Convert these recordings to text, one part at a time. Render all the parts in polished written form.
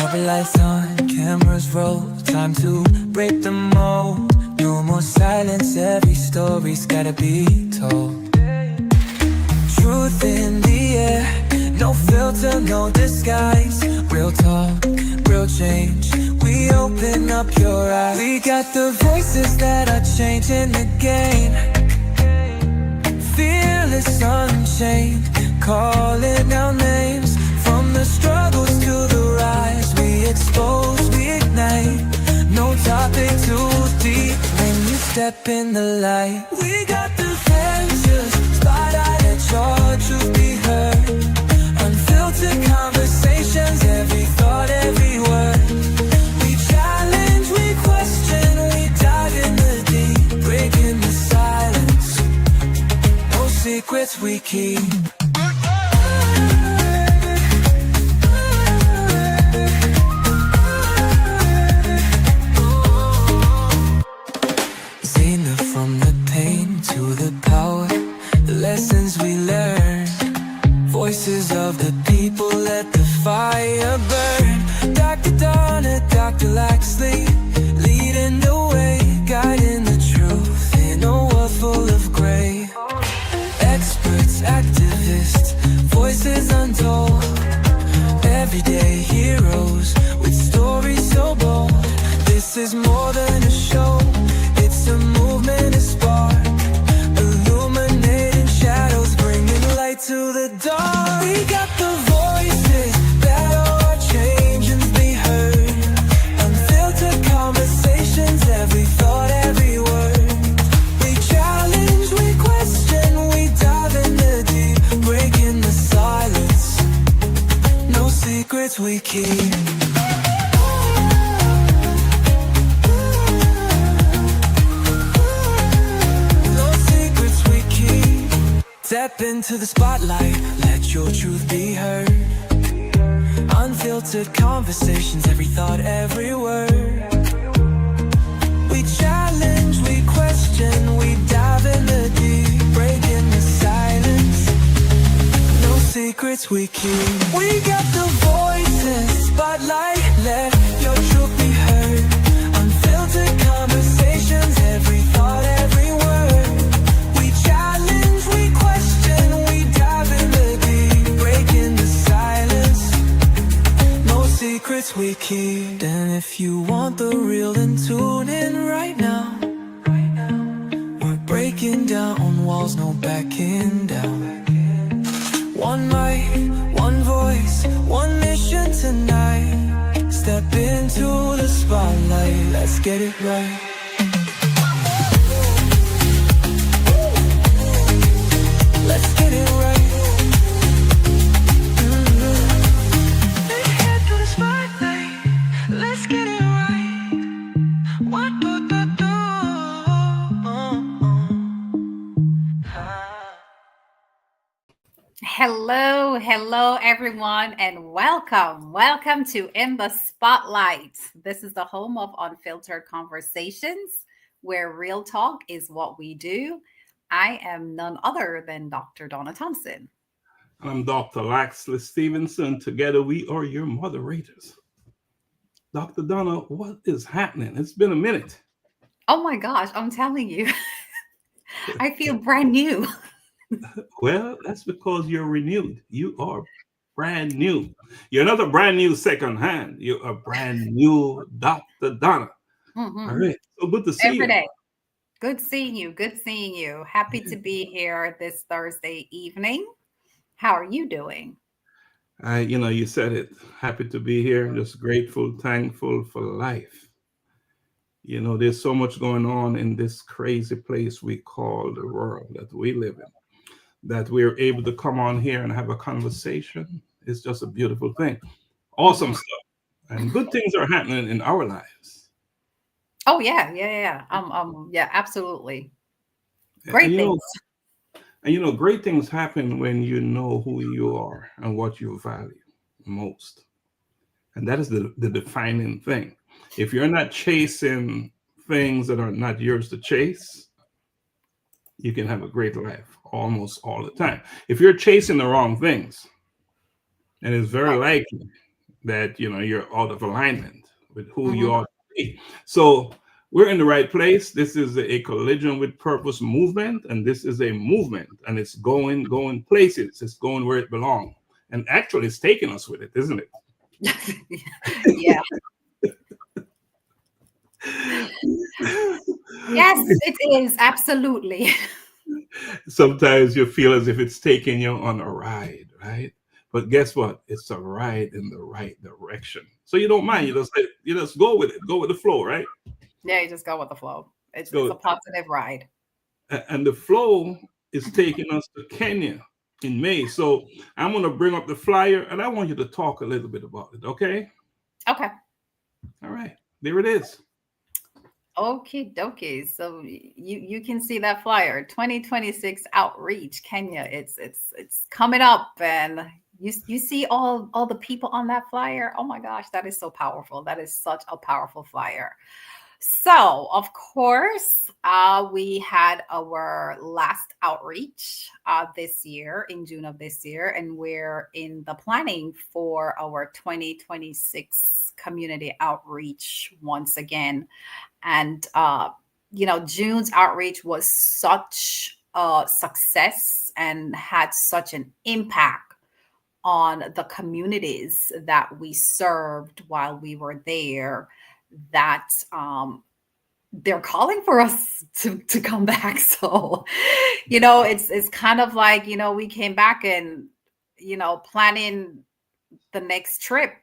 Cover lights on, cameras roll, time to break the mold. No more silence, every story's gotta be told. Truth in the air, no filter, no disguise. Real talk, real change, we open up your eyes. We got the voices that are changing the game. Fearless, unchained, calling our names. From the struggles to the rise, we expose, we ignite. No topic too deep when you step in the light. We got the answers, spotlight, let your truth be heard. Unfiltered conversations, every thought, every word. We challenge, we question, we dive in the deep, breaking the silence. No secrets we keep. From the pain to the power, the lessons we learn. Voices of the people, let the fire burn. Dr. Donna, Dr. Laxley, leading the way, guiding the truth in a world full of gray. Experts, activists, voices untold. Everyday heroes with stories so bold. This is more than a show, it's a movement, a spark, illuminating shadows, bringing light to the dark. We got the voices that are changing, be heard. Unfiltered conversations, every thought, every word. We challenge, we question, we dive in the deep, breaking the silence. No secrets we keep. Step into the spotlight, let your truth be heard. Unfiltered conversations, every thought, every word. We challenge, we question, we dive in the deep, breaking the silence. No secrets we keep. We got the voices, spotlight, let your truth be heard. Unfiltered conversations, every thought, every word. We challenge, we question, we dive in the deep, breaking the silence. No secrets we keep. And if you want the real, then tune in right now. We're breaking down walls, no backing down. One mic, one voice, one mission tonight. Step into the spotlight, let's get it right. Let's get it right. Head to the spotlight. Let's get it right. What do do do? Hello, everyone, and welcome to In the Spotlight. This is the home of unfiltered conversations, where real talk is what we do. I am none other than Dr. Donna Thompson. I'm Dr. Laxley Stephenson. Together we are your moderators. Dr. Donna, what is happening? It's been a minute. Oh my gosh, I'm telling you, I feel brand new. Well, that's because you're renewed. You are brand new. You're not a brand new second hand. You're a brand new Dr. Donna. Mm-hmm. All right. So good to see Every you. day. Good seeing you. Good seeing you. Happy to be here this Thursday evening. How are you doing? You said it. Happy to be here. Just grateful, thankful for life. There's so much going on in this crazy place we call the world that we live in. That we're able to come on here and have a conversation is just a beautiful thing. Awesome stuff. And good things are happening in our lives. Oh yeah. Yeah, absolutely. Great things. Great things happen when you know who you are and what you value most. And that is the defining thing. If you're not chasing things that are not yours to chase, you can have a great life almost all the time. If you're chasing the wrong things, and it's very likely that you're out of alignment with who you Mhm. ought to be. So we're in the right place. This is a collision with purpose movement, and this is a movement, and it's going places. It's going where it belongs, and actually, it's taking us with it, isn't it? Yeah. Yes, it is. Absolutely. Sometimes you feel as if it's taking you on a ride, right? But guess what? It's a ride in the right direction. So you don't mind. You just go with it. Go with the flow, right? Yeah, you just go with the flow. It's a Go. positive ride. And the flow is taking us to Kenya in May. So I'm going to bring up the flyer, and I want you to talk a little bit about it. Okay. Okay. All right. There it is. Okie dokie. So you can see that flyer, 2026 outreach Kenya. It's coming up, and you see all the people on that flyer. Oh my gosh, that is so powerful. That is such a powerful flyer. So, of course, we had our last outreach this year, in June of this year, and we're in the planning for our 2026 community outreach once again. And, June's outreach was such a success and had such an impact on the communities that we served while we were there, that they're calling for us to come back. So, it's kind of like, we came back and, planning the next trip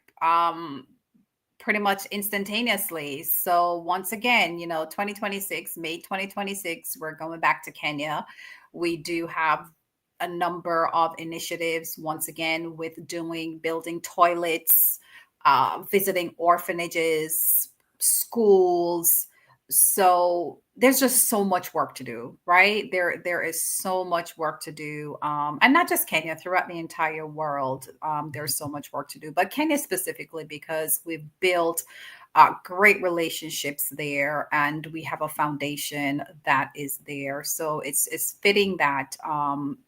pretty much instantaneously. So once again, 2026, May 2026, we're going back to Kenya. We do have a number of initiatives, once again, with building toilets, visiting orphanages, schools. So there's just so much work to do, right? There is so much work to do, and not just Kenya, throughout the entire world. There's so much work to do, but Kenya specifically, because we've built great relationships there, and we have a foundation that is there. So it's fitting that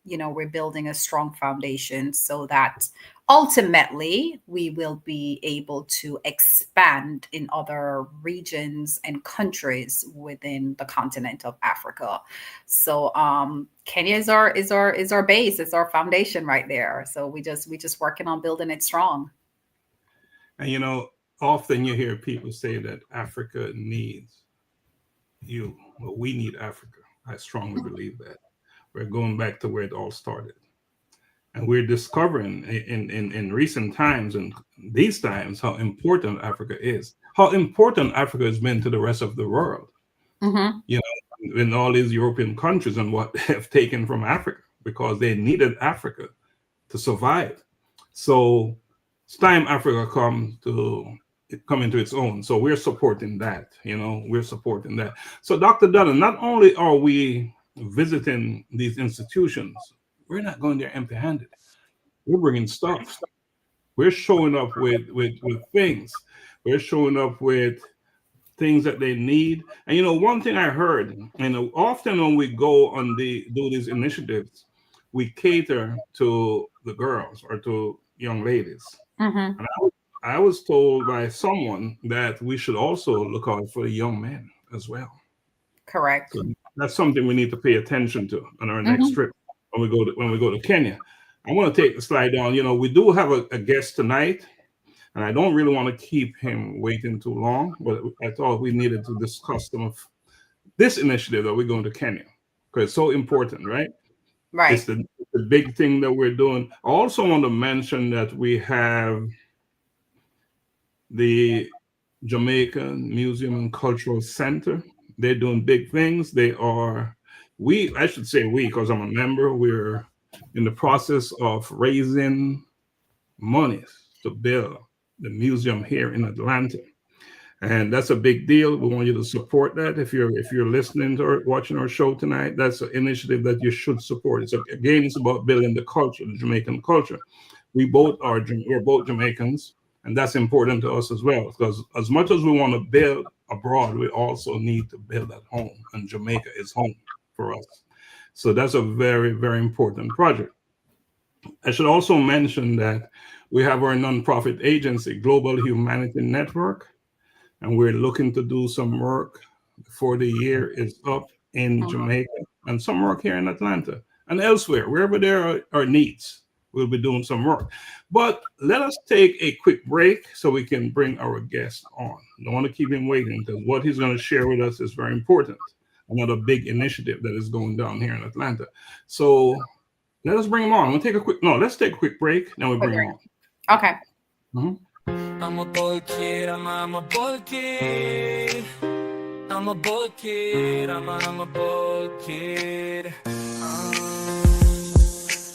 we're building a strong foundation, so that ultimately we will be able to expand in other regions and countries within the continent of Africa. So Kenya is our base, it's our foundation right there. So we just working on building it strong. And often you hear people say that Africa needs you. Well, we need Africa. I strongly believe that. We're going back to where it all started. And we're discovering in recent times and these times how important Africa is, how important Africa has been to the rest of the world. Mm-hmm. In all these European countries and what they have taken from Africa, because they needed Africa to survive. So it's time Africa come into its own. So we're supporting that. We're supporting that. So Dr. Donna, not only are we visiting these institutions, we're not going there empty-handed. We're bringing stuff. We're showing up with things. We're showing up with things that they need. And one thing I heard, often when we go on do these initiatives, we cater to the girls or to young ladies. Mm-hmm. And I was told by someone that we should also look out for the young men as well. Correct. So that's something we need to pay attention to on our next Mm-hmm. trip when we go to Kenya. I want to take the slide down. We do have a guest tonight, and I don't really want to keep him waiting too long, but I thought we needed to discuss some of this initiative that we're going to Kenya, because it's so important, right? It's Right. the big thing that we're doing. I also want to mention that we have the Jamaican Museum and Cultural Center. They're doing big things. I should say we, because I'm a member, we're in the process of raising money to build the museum here in Atlanta. And that's a big deal. We want you to support that. If you're listening to or watching our show tonight, that's an initiative that you should support. It's about building the culture, the Jamaican culture. We're both Jamaicans, and that's important to us as well. Because as much as we want to build abroad, we also need to build at home, and Jamaica is home for us. So that's a very, very important project. I should also mention that We have our nonprofit agency, Global Humanity Network, and we're looking to do some work before the year is up in Jamaica, and some work here in Atlanta and elsewhere, wherever there are needs. We'll be doing some work. But let us take a quick break so we can bring our guest on. Don't want to keep him waiting, because what he's going to share with us is very important. Another big initiative that is going down here in Atlanta. So let us bring him on. Let's take a quick break, then we'll bring him on. Okay. I'm a boy kid, I'm a boy kid. I'm a boy kid, I'm a boy kid.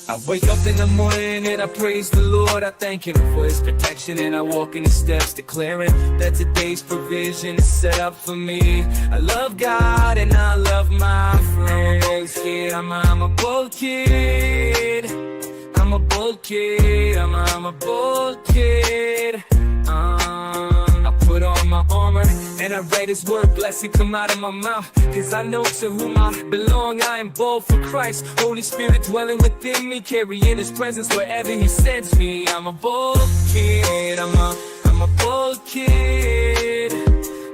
I wake up in the morning and I praise the Lord. I thank Him for His protection, and I walk in His steps, declaring that today's provision is set up for me. I love God and I love my friends. I'm a bold kid. I'm a bold kid. I'm a bold kid. I put on my armor and I write His word, blessing come out of my mouth, cause I know to whom I belong. I am bold for Christ, Holy Spirit dwelling within me, carrying His presence wherever He sends me. I'm a bold kid, I'm a bold kid.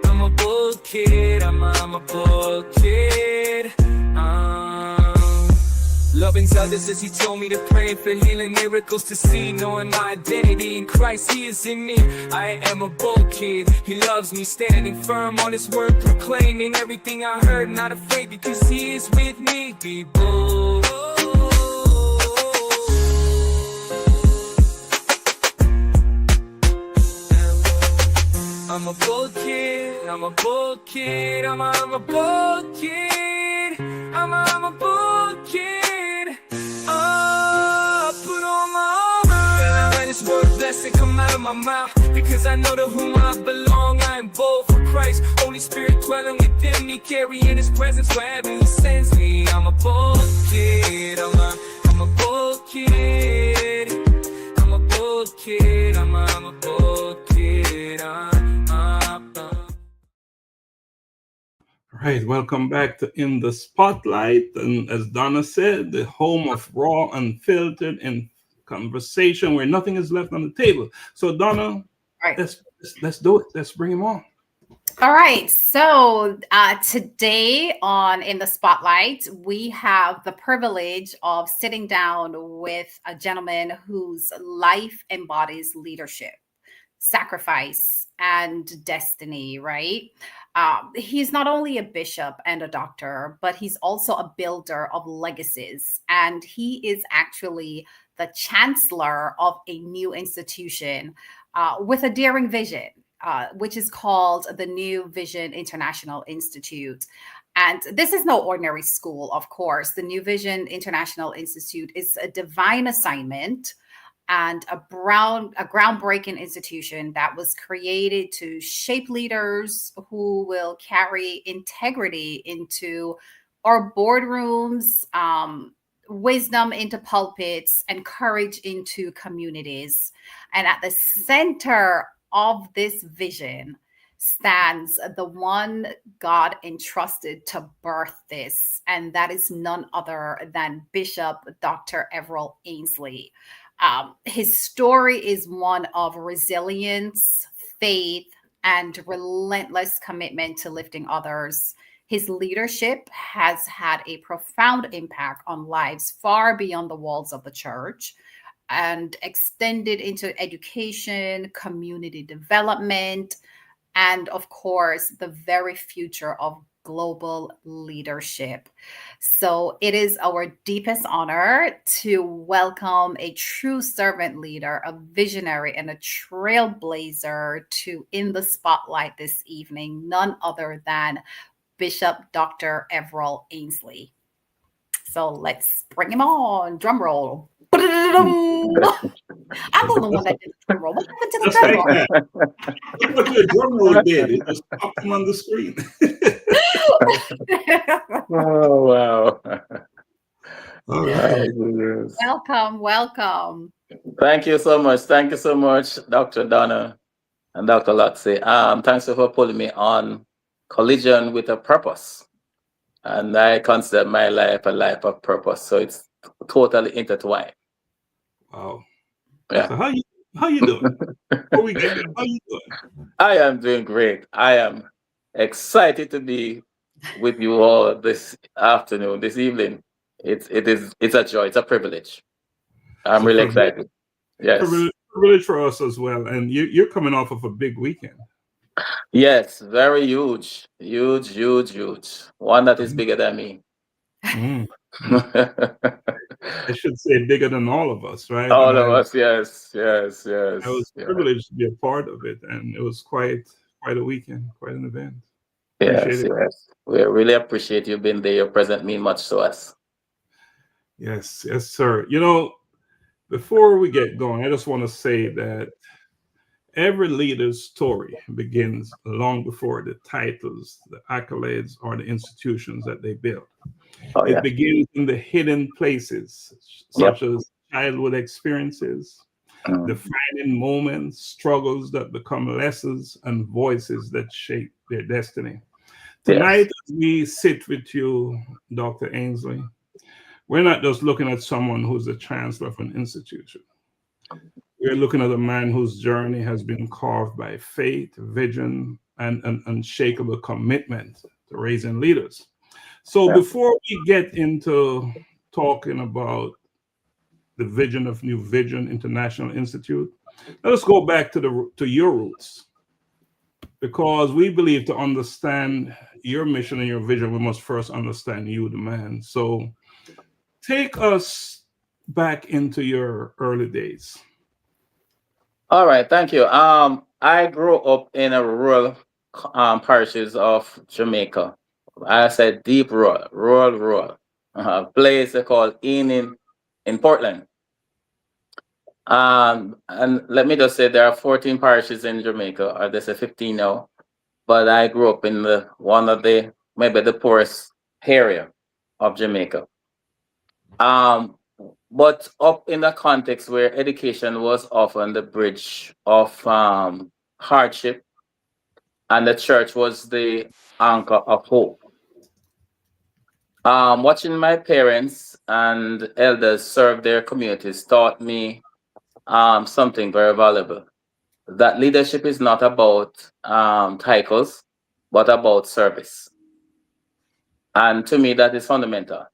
I'm a bold kid, I'm a bold kid. Loving others as He told me to pray, for healing, miracles to see, knowing my identity in Christ, He is in me. I am a bold kid, He loves me, standing firm on His word, proclaiming everything I heard, not afraid because He is with me. Be bold. I'm a bold kid, I'm a bold kid, I'm a bold kid, I'm a bold kid. Put on my armor and I write His word, blessing come out of my mouth, because I know to whom I belong. I am bold for Christ, Holy Spirit dwelling within me, carrying His presence wherever He sends me. I'm a bold kid, I'm a bold kid, I'm a bold kid, I'm a bold kid. All right, welcome back to In the Spotlight. And as Donna said, the home of raw, unfiltered, and conversation where nothing is left on the table. So Donna, Right. let's do it. Let's bring him on. All right. So today on In the Spotlight, we have the privilege of sitting down with a gentleman whose life embodies leadership, sacrifice, and destiny, right? He's not only a bishop and a doctor, but he's also a builder of legacies. And he is actually the chancellor of a new institution with a daring vision, which is called the New Vision International Institute. And this is no ordinary school, of course. The New Vision International Institute is a divine assignment and a groundbreaking institution that was created to shape leaders who will carry integrity into our boardrooms, wisdom into pulpits, and courage into communities. And at the center of this vision stands the one God entrusted to birth this, and that is none other than Bishop Dr. Everol Ainsley. His story is one of resilience, faith, and relentless commitment to lifting others. His leadership has had a profound impact on lives far beyond the walls of the church and extended into education, community development, and of course, the very future of global leadership. So it is our deepest honor to welcome a true servant leader, a visionary, and a trailblazer to In the Spotlight this evening, none other than Bishop Dr. Everol Ainsley. So let's bring him on. Drum roll. I'm the one that did the drum roll. What happened to the drum roll? Look what your drum roll did. It just popped him on the screen. Oh, wow. All right. Welcome. Thank you so much. Thank you so much, Dr. Donna and Dr. Laxley. Thanks for putting me on Collision with a Purpose. And I consider my life a life of purpose. So it's totally intertwined. Wow. Yeah. So How you doing? Before we get going, how you doing? I am doing great. I am excited to be with you all this afternoon, this evening. It's a joy. It's a privilege. It's I'm a really privilege, excited. Yes. privilege for us as well. And you're coming off of a big weekend. Yes, very huge. Huge, huge, huge. One that is bigger than me. Mm, mm. I should say bigger than all of us, right? All And of us, yes, yes, I was yes, yes, privileged to be a part of it, and it was quite a weekend, quite an event. Appreciate yes, it. yes. We really appreciate you being there. Your presence mean much to us. Yes, yes, sir. You know, before we get going, I just want to say that every leader's story begins long before the titles, the accolades, or the institutions that they build. Oh It yeah. begins in the hidden places, Yep. such as childhood experiences, Mm. defining moments, struggles that become lessons, and voices that shape their destiny. Yes. Tonight, as we sit with you, Dr. Ainsley, we're not just looking at someone who's the chancellor of an institution. We're looking at a man whose journey has been carved by faith, vision, and an unshakable commitment to raising leaders. So Yeah. before we get into talking about the vision of New Vision International Institute, let us go back to your roots, because we believe to understand your mission and your vision, we must first understand you, the man. So take us back into your early days. All right. Thank you. I grew up in a rural parishes of Jamaica. I said deep rural. Place they call in Portland. And let me just say there are 14 parishes in Jamaica, or they say 15 now. But I grew up in the one of the maybe the poorest area of Jamaica. Um, but up in the context where education was often the bridge of hardship, and the church was the anchor of hope. Watching my parents and elders serve their communities taught me something very valuable. That leadership is not about titles, but about service. And to me, that is fundamental.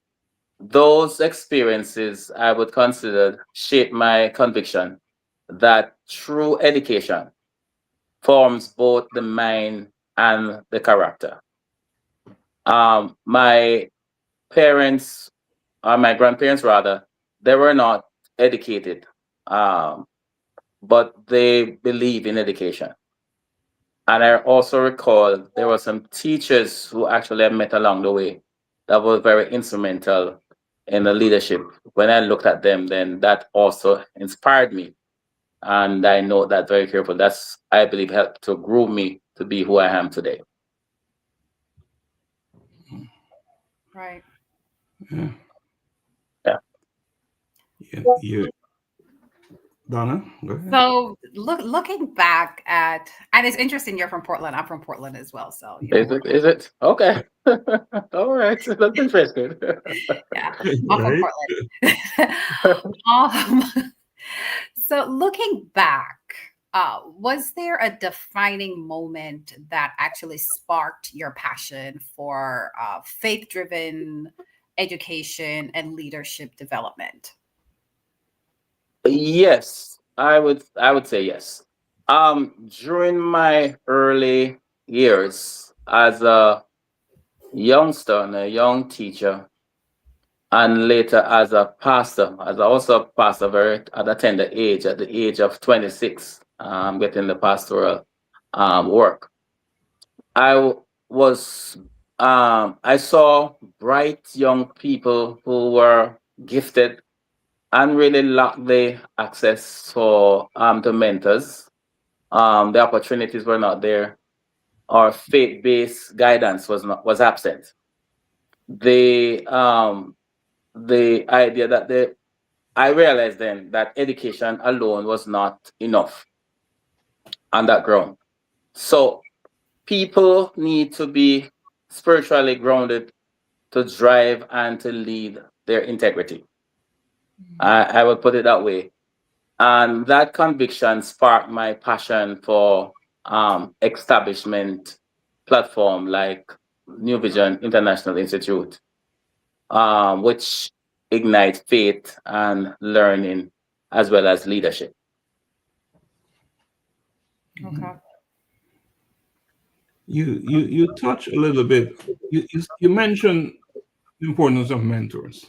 Those experiences I would consider shape my conviction that true education forms both the mind and the character. My parents, or my grandparents rather, they were not educated, um, but they believe in education. And I also recall there were some teachers who actually I met along the way that were very instrumental in the leadership. When I looked at them, then that also inspired me. And I know that very carefully. That's, I believe, helped to groom me to be who I am today. Right. Yeah. Yeah. You, Donna, go ahead. So looking back at, and it's interesting you're from Portland. I'm from Portland as well. So you know Is we're it? Is it? Okay. All right. That's interesting. yeah, I'm from Right? Portland. um, so looking back, was there a defining moment that actually sparked your passion for faith-driven education and leadership development? Yes, I would say yes. During my early years as a youngster and a young teacher, and later as a pastor, as also a pastor very at a tender age, at the age of 26, getting the pastoral work. I was I saw bright young people who were gifted and really lacked the access for the mentors. The opportunities were not there. Our faith-based guidance was absent. The idea that I realized then that education alone was not enough on that ground. So people need to be spiritually grounded to drive and to lead their integrity. I would put it that way. And that conviction sparked my passion for establishment platform like New Vision International Institute, which ignite faith and learning as well as leadership. Okay. You touch a little bit. You mentioned the importance of mentors.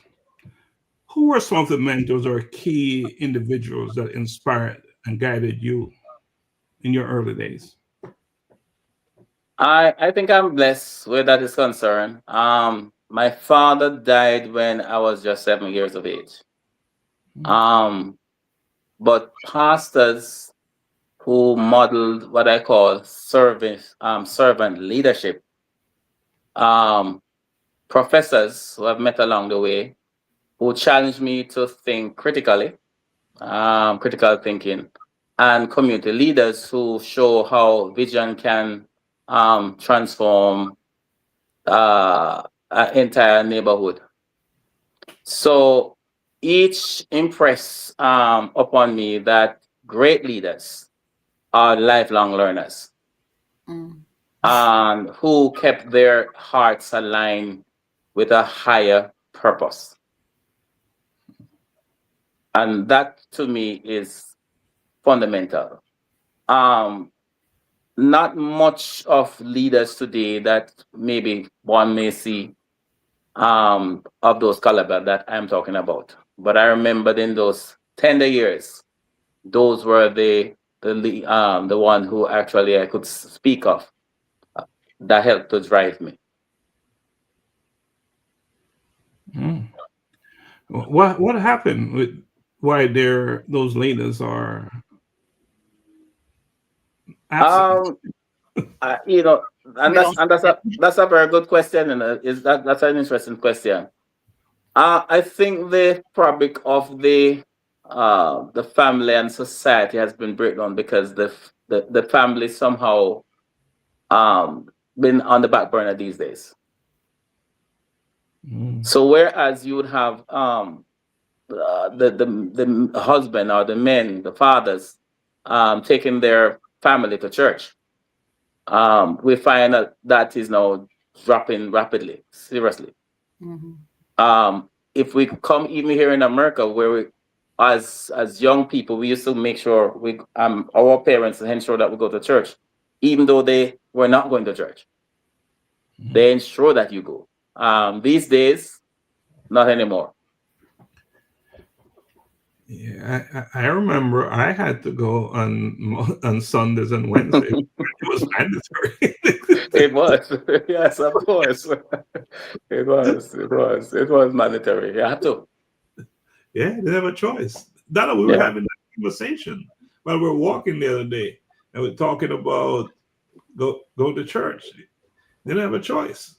Who were some of the mentors or key individuals that inspired and guided you in your early days? I think I'm blessed where that is concerned. My father died when I was just 7 years of age. Um, but pastors who modeled what I call servant leadership, um, professors who I've met along the way, who challenged me to think critically, critical thinking, and community leaders who show how vision can transform an entire neighborhood. So each impress upon me that great leaders are lifelong learners Mm. who kept their hearts aligned with a higher purpose. And that to me is fundamental. Not much of leaders today that maybe one may see of those caliber that I'm talking about. But I remembered in those tender years, those were the one who actually I could speak of that helped to drive me. Mm. What happened with why those leaders are absent? Um, you know, and We don't. that's a very good question, and that's an interesting question. I think the fabric of the family and society has been breakdown because the family somehow um been on the back burner these days. Mm. So whereas you would have the husband or the men, the fathers, taking their family to church, we find that that is now dropping rapidly, seriously. Mhm. If we come even here in America, where we, as young people, we used to make sure we our parents ensure that we go to church, even though they were not going to church. They ensure that you go. These days, not anymore. Yeah, I remember I had to go on Sundays and Wednesdays. It was mandatory. It was, yes, of course. It was mandatory. You have to. Yeah, they didn't have a choice. Donna, we were Yeah. having that conversation while we were walking the other day, and we're talking about go to church. They didn't have a choice.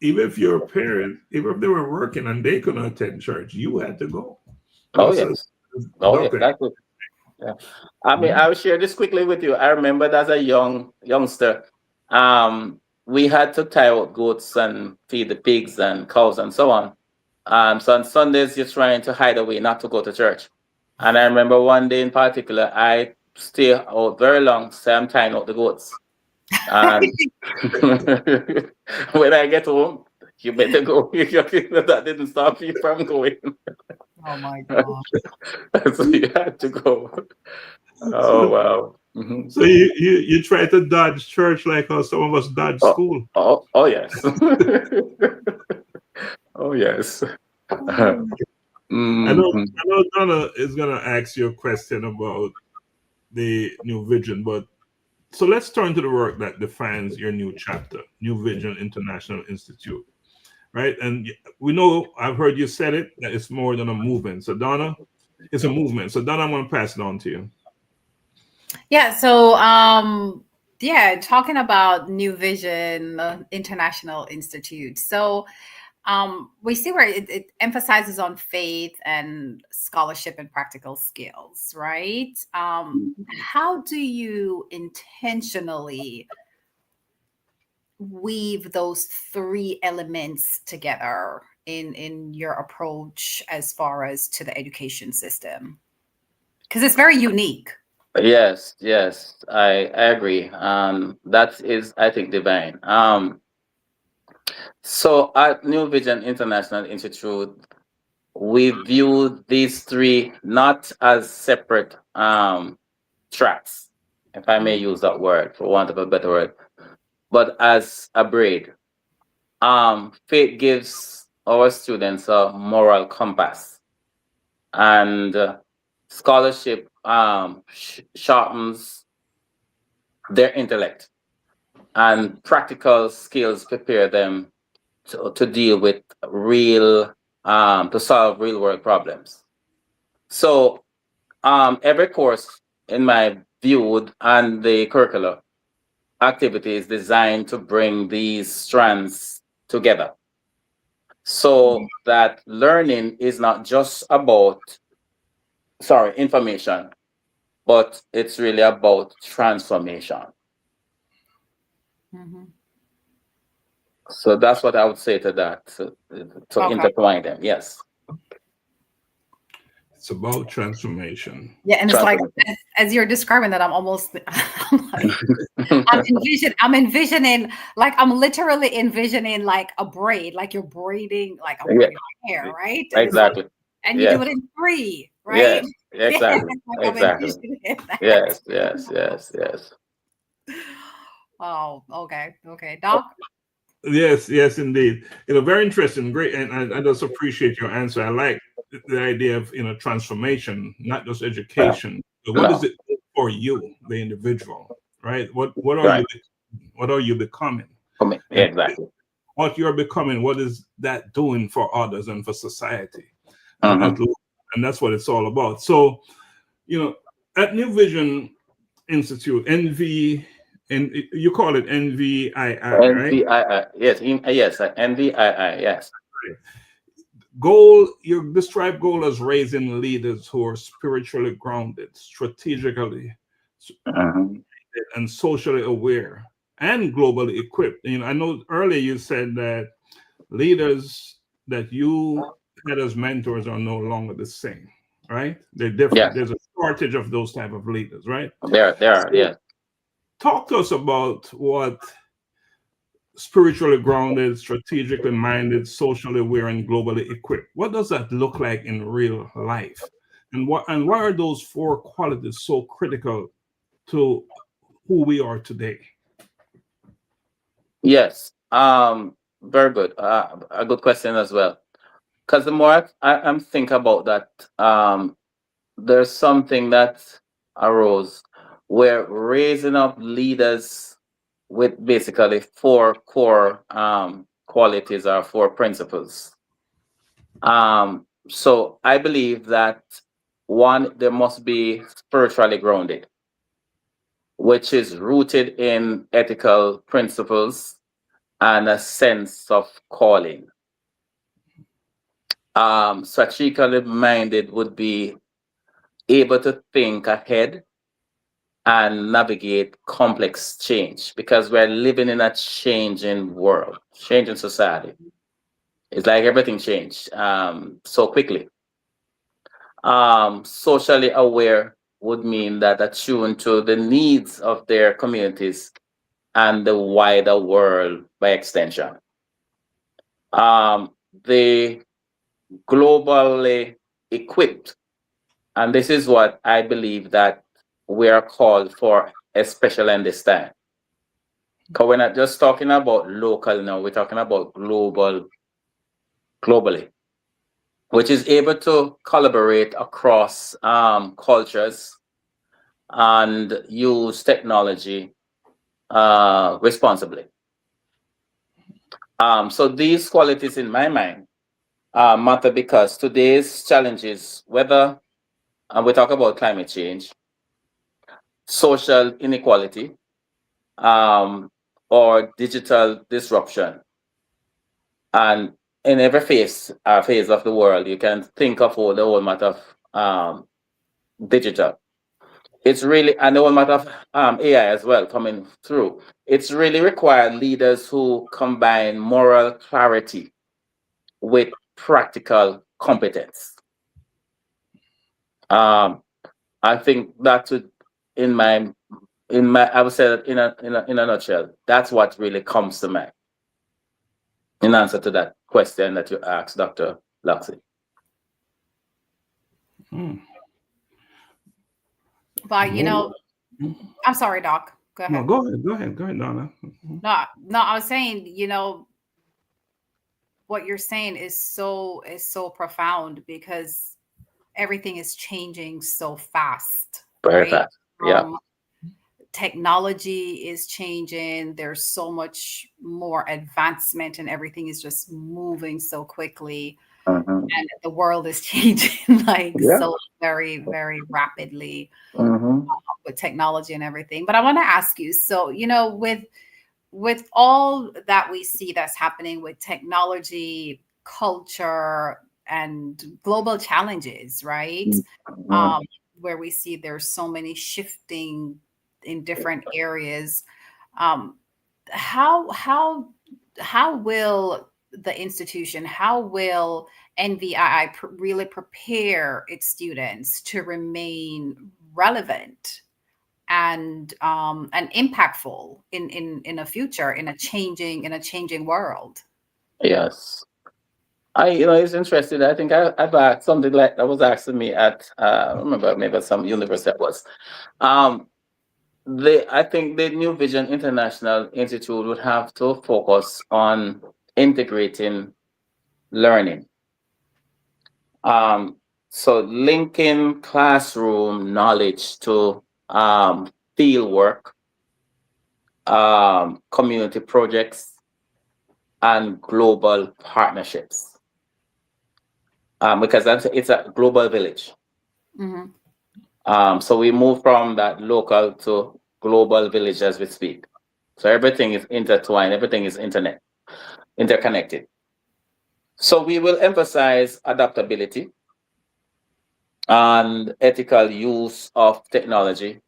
Even if you're a parent, even if they were working and they couldn't attend church, you had to go. Oh Us as yes. Oh yeah. doctor. That's it. Yeah. I mean, Mm, I'll share this quickly with you. I remember as a youngster, we had to tie out goats and feed the pigs and cows and so on. So on Sundays, you're trying to hide away, not to go to church. And I remember one day in particular, I stay out very long, say I'm tying out the goats. And when I get home, you better go. That didn't stop you from going. Oh my God. So you had to go. Oh So, wow. Mhm. so you try to dodge church like how some of us dodge Oh, school. oh yes. Oh yes. I know, Mhm. I know Donna is gonna ask you a question about the new vision, but so let's turn to the work that defines your new chapter, New Vision International Institute, right? And we know I've heard you said it that it's more than a movement. So Donna, it's a movement. So Donna, I'm gonna pass it on to you. Yeah. So, yeah, talking about New Vision International Institute. So, we see where it emphasizes on faith and scholarship and practical skills, right? How do you intentionally weave those three elements together in your approach as far as to the education system? because it's very unique. Yes, yes, I agree. That is, I think, divine. So at New Vision International Institute, we view these three not as separate tracks, if I may use that word for want of a better word, but as a braid. Faith gives our students a moral compass, and scholarship sharpens their intellect, and practical skills prepare them to deal with real, to solve real world problems. So every course in my viewed and the curricular activity is designed to bring these strands together, so that learning is not just about, information, but it's really about transformation. Mhm. So that's what I would say to that, to Okay. intertwine them. Yes. It's about transformation. Yeah, and it's like Transformation. as you're describing that, I'm almost I'm like I'm envisioning, like I'm literally envisioning like a braid, like you're braiding, like I'm Yeah, braiding my hair, right? And it's like, exactly. and you do Yes. it in three, right? Yes. Yeah, Exactly. like I'm Exactly. envisioning that. Yes. Yes. Yes. Yes. Oh, okay, okay, Doc. Yes, yes, indeed. Very interesting, great, and I just appreciate your answer. I like the idea of transformation, not just No. education. But what is No. it for you, the individual, right? What are Right. you what are you becoming, For me. Yeah, and exactly. what you're becoming? What is that doing for others and for society, and Hmm. and that's what it's all about. So, at New Vision Institute, NV, and you call it NVII, right? NVII. Yes. Yes. NVII. Yes. Goal, you describe goal as raising leaders who are spiritually grounded, strategically Hmm. and socially aware and globally equipped. I know earlier you said that leaders that you had as mentors are no longer the same, right? They're different. Yes. There's a shortage of those type of leaders, right? There are. So Yes. talk to us about what spiritually grounded, strategically minded, socially aware, and globally equipped. What does that look like in real life? And why are those four qualities so critical to who we are today? Yes. Very good. A good question as well. Because the more I'm think about that, there's something that arose where raising up leaders with basically four core qualities or four principles. So I believe that one, there must be spiritually grounded, which is rooted in ethical principles and a sense of calling. Strategically minded would be able to think ahead and navigate complex change, because we're living in a changing world, changing society. It's like everything changed so quickly. Socially aware would mean that attuned to the needs of their communities and the wider world by extension. They globally equipped, and this is what I believe that we are called for, especially in this time. Because we're not just talking about local now, we're talking about globally, which is able to collaborate across cultures and use technology responsibly. So these qualities, in my mind, matter because today's challenges, whether we talk about climate change, social inequality, um, or digital disruption, and in every phase of the world, you can think of all the whole matter of digital. It's really, and the whole matter of AI as well coming through. It's really required leaders who combine moral clarity with practical competence. Um, I think that would, in my, I would say that in a nutshell, that's what really comes to mind in answer to that question that you asked, Dr. Laxley. But I'm sorry, Doc. Go ahead. No, go ahead, Donna. No, I was saying, what you're saying is so profound because everything is changing so fast. Very fast. Yeah. Technology is changing. There's so much more advancement and everything is just moving so quickly. And the world is changing so very, very rapidly with technology and everything. But I want to ask you, so, with all that we see that's happening with technology, culture, and global challenges, right? Where we see there's so many shifting in different areas. How will the institution, how will NVII really prepare its students to remain relevant and impactful in a future, in a changing world? Yes. It's interesting. I think I've asked something like that was asked to me at, I remember maybe some university it was. I think the New Vision International Institute would have to focus on integrating learning. So linking classroom knowledge to field work, community projects, and global partnerships. Because it's a global village. So we move from that local to global village as we speak. So everything is intertwined, everything is interconnected. So we will emphasize adaptability and ethical use of technology,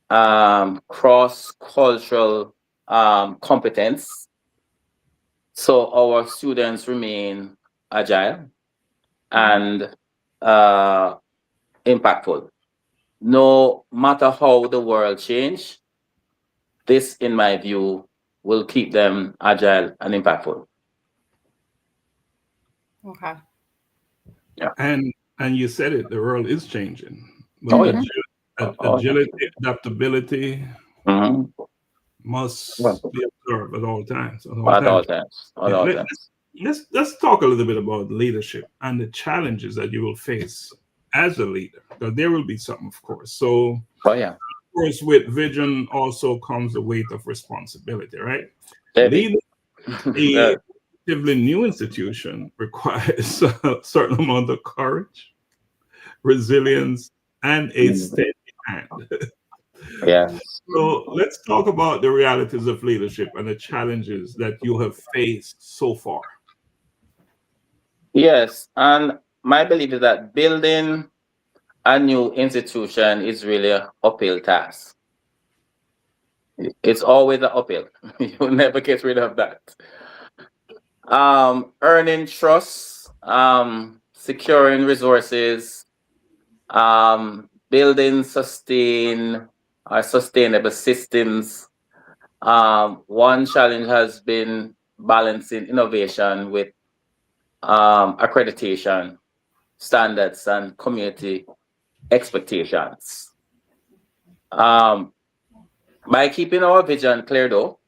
cross-cultural competence. So our students remain agile and impactful. No matter how the world changes, this, in my view, will keep them agile and impactful. Okay. Yeah. And you said it, the world is changing. Agility, adaptability must be observed at all times. Let's talk a little bit about leadership and the challenges that you will face as a leader, because there will be some, of course. So, of course, with vision also comes the weight of responsibility, right? Leading a relatively new institution requires a certain amount of courage, resilience, and a steady hand. So let's talk about the realities of leadership and the challenges that you have faced so far. Yes, and my belief is that building a new institution is really an uphill task. It's always an uphill. You'll never get rid of that. Earning trust, securing resources, building sustainable systems. One challenge has been balancing innovation with accreditation standards and community expectations. By keeping our vision clear though,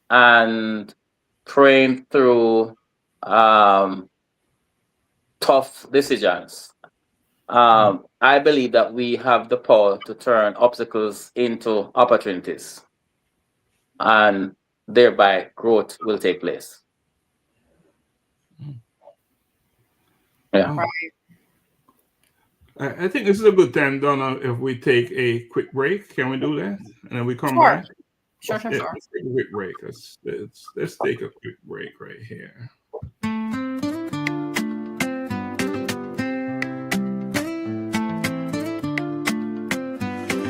and praying through tough decisions, I believe that we have the power to turn obstacles into opportunities, and thereby growth will take place. Yeah. Right. I think this is a good time, Donna, if we take a quick break. Can we do that? And then we come back? Sure. Let's take a quick break. Let's take a quick break right here.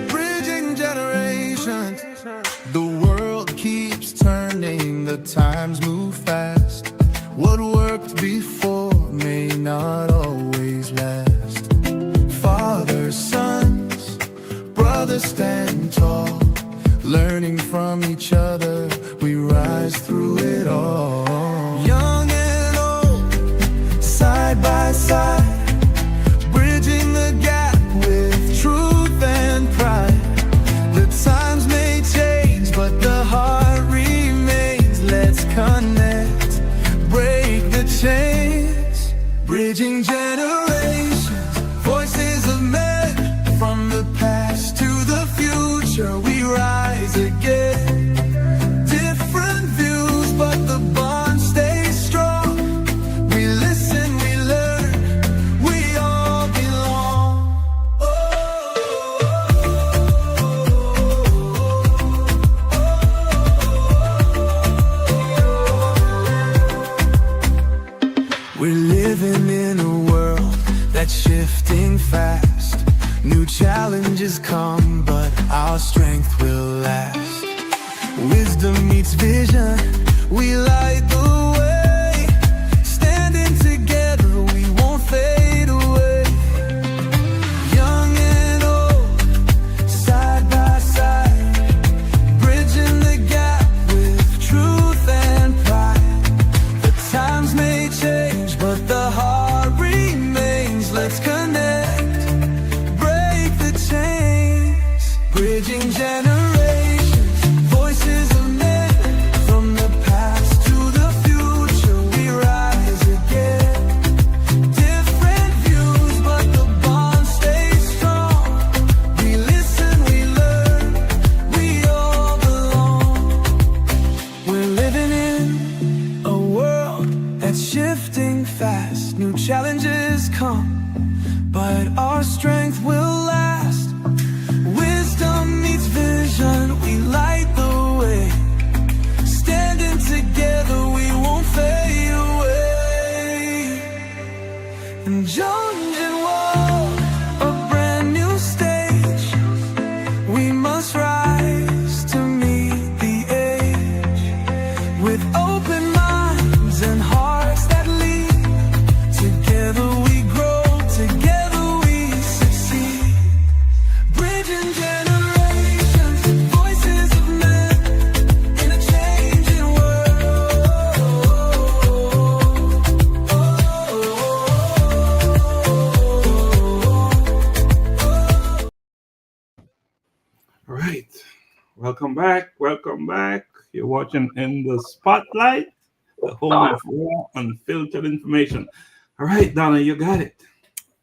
Bridging generations. The world keeps turning, the times move fast. What worked before may not always last. Fathers, sons, learning from each other, we rise through it all. Young and old, side by side, bridging the gap with truth and pride. The times may change, but the heart remains. Let's connect, break the chains, bridging generations, voices of men from the past to the future. We rise again. Different views, but the bond stays strong. We listen, we learn, we all belong. We're living in a world that's shifting fast. New challenges come, but our strength will last. Wisdom meets vision, we light the way. Standing together, we won't fade away. Young and old, side by side, bridging the gap with truth and pride. The times may change, but the heart remains. Let's connect, break the chains, bridging generations, voices of men from the past to the future. We rise again. Different views, but the bond stays strong. We listen, we learn, we all belong. We're living in a world that's shifting fast. New challenges come, but our strength will last. Wisdom meets vision, we light the way. Standing together, we won't fade away. And John Wall, a brand new stage. We must rise to meet the age. With open minds and hearts that lead. Together we grow, together we succeed. Bridging generations, voices of men in a changing world. All right. Welcome back. Welcome back. You're watching In the Spotlight, the home of raw, unfiltered information. All right, Donna, you got it.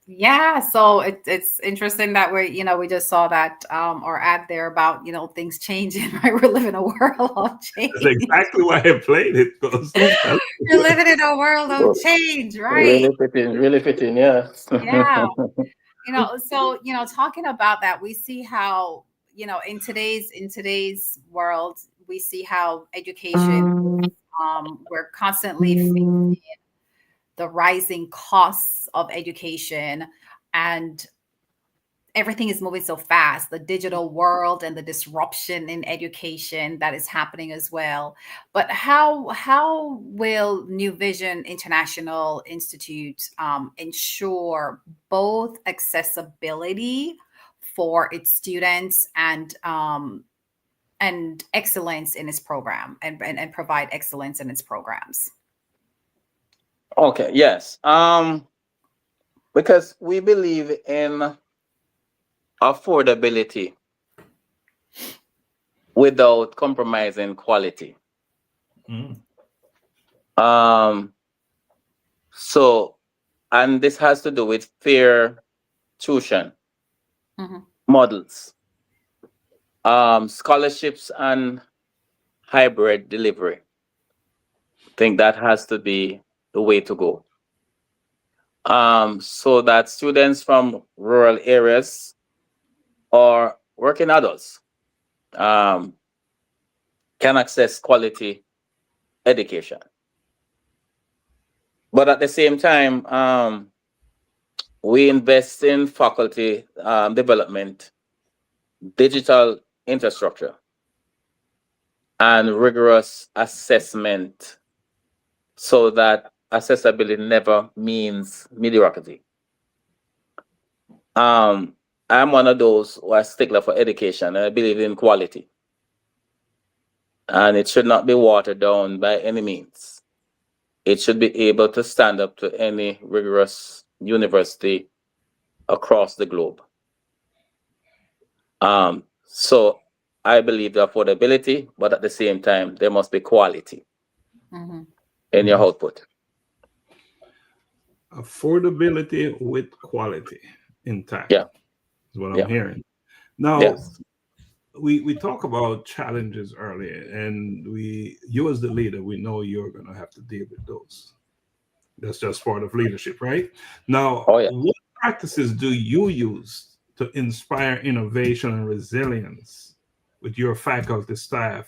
Yeah, so it's interesting that we just saw that or ad there about things changing, right? We're living in a world of change. That's exactly why I played it. Because You're living in a world of change, right? Really fitting, yeah. Yeah. So talking about that, we see how in today's world, we see how education we're constantly facing the rising costs of education, and everything is moving so fast, the digital world and the disruption in education that is happening as well. But how will New Vision International Institute ensure both accessibility for its students and excellence in its program and provide excellence in its programs? Okay, yes. Because we believe in affordability without compromising quality. So, and this has to do with fair tuition models, scholarships, and hybrid delivery. I think that has to be the way to go. So that students from rural areas or working adults can access quality education. But at the same time, we invest in faculty development, digital infrastructure, and rigorous assessment so that accessibility never means mediocrity. I'm one of those who are stickler for education, and I believe in quality. and it should not be watered down by any means. It should be able to stand up to any rigorous university across the globe. So I believe the affordability, but at the same time, there must be quality in your output. Affordability with quality intact. Yeah. Is what I'm hearing. Now, Yes. we talk about challenges earlier, and you as the leader, we know you're going to have to deal with those. That's just part of leadership, right? Now, what practices do you use to inspire innovation and resilience with your faculty staff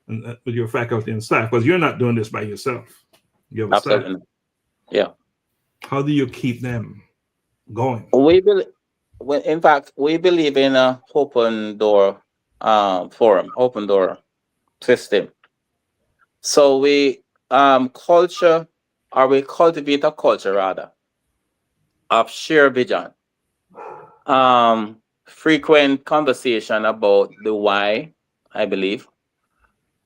and with your faculty and staff? Because you're not doing this by yourself. You have a staff. Yeah. How do you keep them going? In fact, we believe in an open door forum, open door system. So we cultivate a culture rather of shared vision, frequent conversation about the why. I believe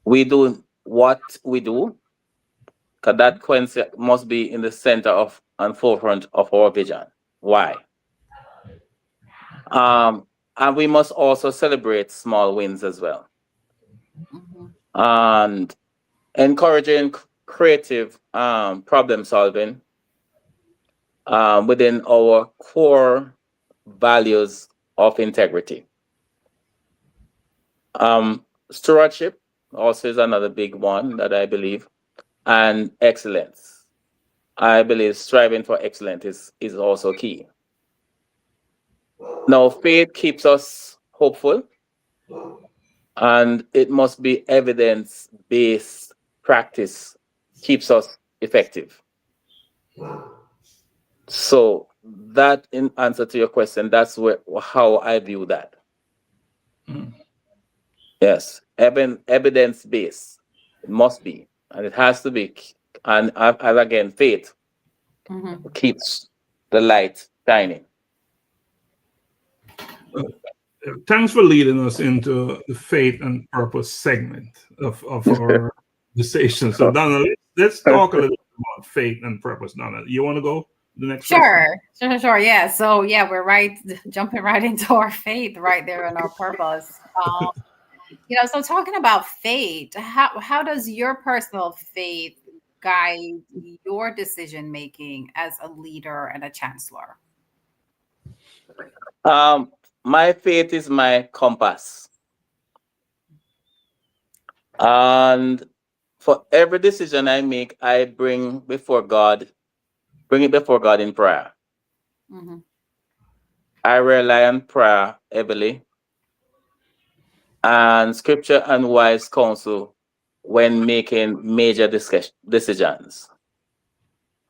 we do what we do, because that concept must be in the center of and forefront of our vision. Why? And we must also celebrate small wins as well. And encouraging creative problem solving within our core values of integrity. Stewardship also is another big one that I believe, and excellence. I believe striving for excellence is also key. Now, faith keeps us hopeful, and it must be evidence-based practice keeps us effective. So that, in answer to your question, that's how I view that. Yes, evidence-based. It must be, and it has to be. And again, faith keeps the light shining. Thanks for leading us into the faith and purpose segment of our conversation. So, Donna, let's talk a little bit about faith and purpose. Donna, you want to go to the next Sure. Yeah. So, we're jumping right into our faith right there and our purpose. So talking about faith, how does your personal faith guide your decision making as a leader and a chancellor? My faith is my compass. And for every decision I make, I bring it before God in prayer. I rely on prayer heavily and scripture and wise counsel when making major decisions.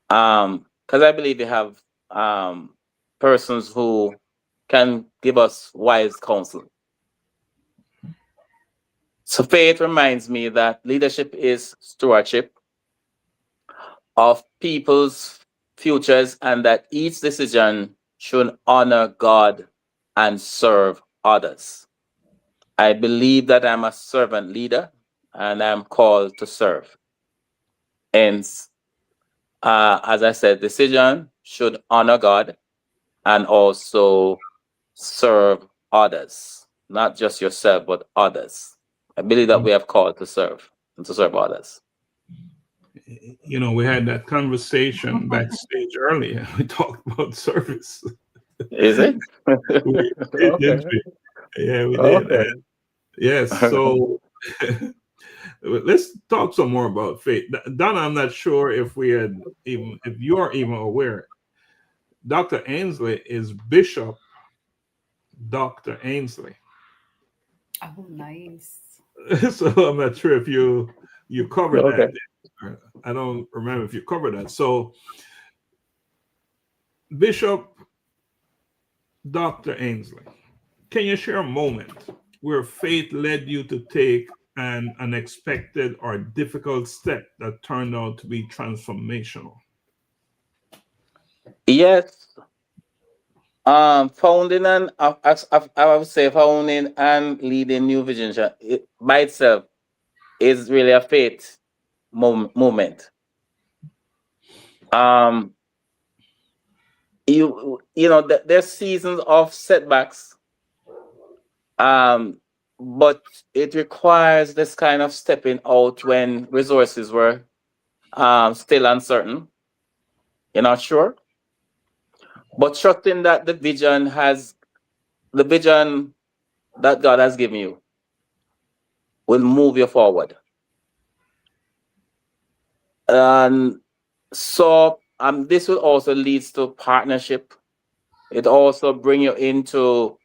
Because I believe you have persons who can give us wise counsel. So faith reminds me that leadership is stewardship of people's futures, and that each decision should honor God and serve others. I believe that I'm a servant leader and I'm called to serve. Hence, as I said, decision should honor God and also serve others, not just yourself, but others. I believe that we have called to serve and to serve others. We had that conversation backstage earlier. We talked about service. Is it? Didn't we? Yeah, we did. Okay. Yes. So let's talk some more about faith. Donna, I'm not sure if you're even aware. Dr. Ainsley is Bishop Dr. Ainsley. Oh, nice. So I'm not sure if you covered that. I don't remember if you covered that. So Bishop Dr. Ainsley, can you share a moment where faith led you to take an unexpected or difficult step that turned out to be transformational? Yes. Founding and I would say founding and leading New Vision by itself is really a faith movement. You know, there's seasons of setbacks, but it requires this kind of stepping out when resources were still uncertain. You're not sure, but trusting that the vision that God has given you will move you forward. And so this will also leads to partnership. It also bring you into